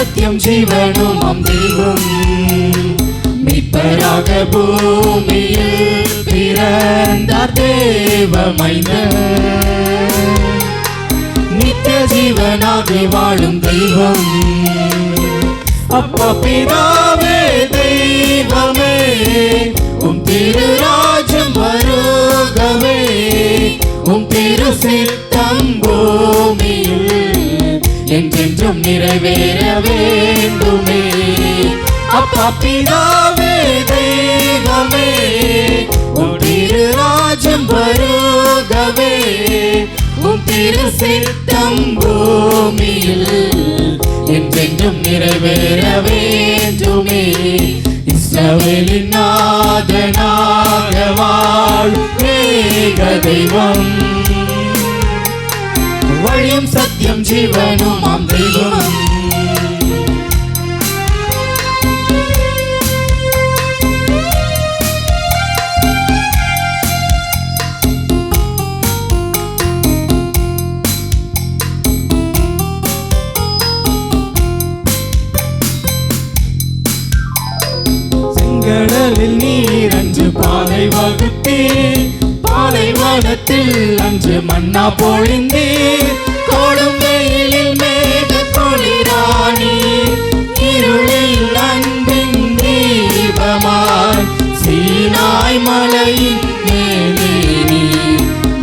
சத்தியம் ஜீவனும் தெய்வம் மீட்பராக பூமியில் பிறந்தார் தேவ மைந்தர் நித்திய ஜீவனாகி வாழும் தெய்வம் அப்பா பிதாவே தெய்வமே திருராஜ்யம் வருகவே திரு சித்தம் பூமியில் என்றென்றும் நிறைவேற வேண்டுமே அப்பா பிதாவே தெய்வமே திருராஜ்யம் வருகவே திரு சித்தம் பூமியில் என்றென்றும் நிறைவேற வேண்டுமே இஸ்ரவேலின் நாதனாக வாழும் ஏக தெய்வம் வழியும் சத்தியம் ஜீவனும் தெய்வம் கடலில் நீர் அன்று பாலை வகுத்தீர் பாலைவனத்தில் அன்று மன்னா பொழிந்தீர் கோடும் வெயிலில் மேக குளிரானி இருளில் அன்பின் தீபமாய் சீனாய் மலையின் மேலே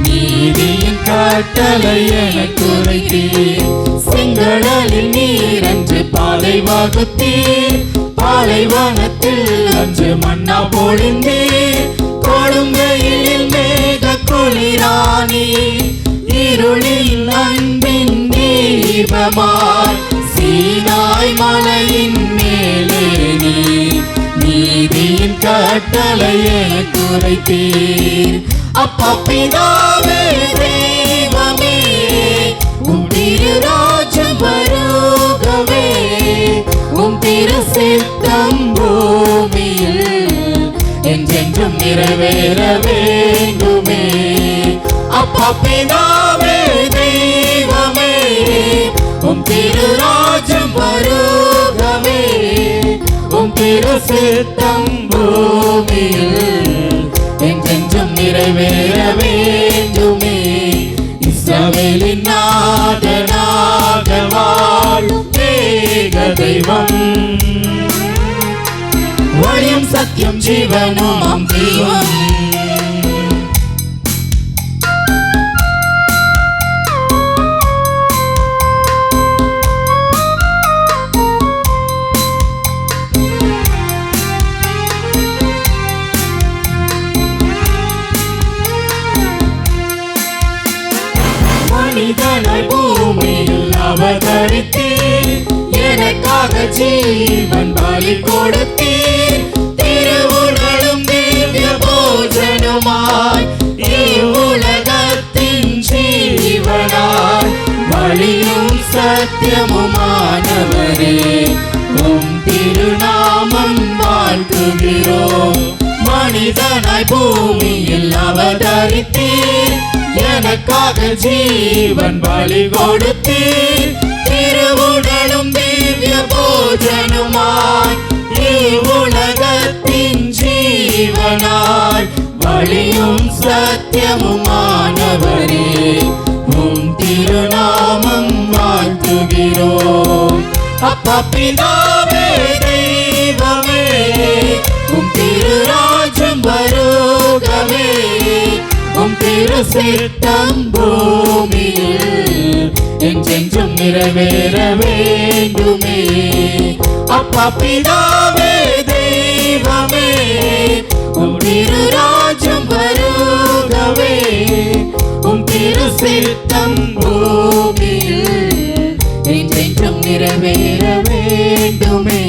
நீதியின் கட்டளை எனக் குறைத்தீர் செங்கடலில் நீர் அன்று பாலை வகுத்தீர் பாலைவனத்தில் அன்று மன்னா பொழிந்தீர் கோடும் வெயிலில் மேக குளிரானி இருளில் அன்பின் தீபமாய் சீனாய் மலையின் மேலே நீதியின் கட்டளை எனக் குறைத்தீர் அப்பா பிதாவே தெய்வமே திருராஜ்யம் வருகவே திரு சித்தம் பூமியில் என்றென்றும் நிறைவேற வேண்டுமே அப்பா பிதாவே தெய்வமே திருராஜ்யம் வருகவே திரு சித்தம் பூமியில் என்றென்றும் நிறைவேற வேண்டுமே இஸ்ரவேலின் நாதனாக வாழும் ஏக தெய்வம் வழியும் சத்தியம் ஜீவனும் தெய்வம் மனிதனாய் பூமியில் அவதரித்தீர் எனக்காக ஜீவன் பலி கொடுத்தீர் திருவுடலும் திவ்ய போஜனமாய் இவ்வுலகத்தின் ஜீவனாய் வழியும் சத்தியமுமானவரே திருநாமம் வாழ்த்துகிறோம் மனிதனாய் பூமியில் அவதரித்தீர் எனக்காக ஜீவன் பலி கொடுத்தீர் திருவுடலும் திவ்ய போஜனமாய் இவ்வுலகத்தின் ஜீவனாய் வழியும் சத்தியமுமானவரே திருநாமம் வாழ்த்துகிறோம் அப்பா பிதாவே தெய்வமே திருராஜ்யம் வருகவே திரு சித்தம் பூமியில் என்றென்றும் நிறைவேற வேண்டுமே அப்பா பிதாவே தெய்வமே திருராஜ்யம் வருகவே திரு சித்தம் பூமியில் என்றென்றும் நிறைவேற வேண்டுமே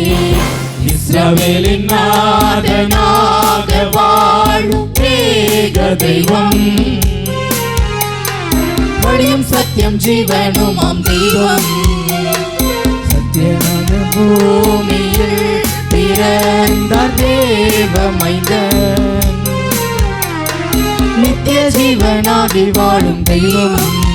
இஸ்ரவேலின் நாதனாக வாழும் ஏக தெய்வம் வழியும் சத்தியம் ஜீவனும் தெய்வம் சத்தியமான பூமியில் பிறந்தார் தேவ மைந்தன் நித்திய ஜீவனாகி வாழும் தெய்வம்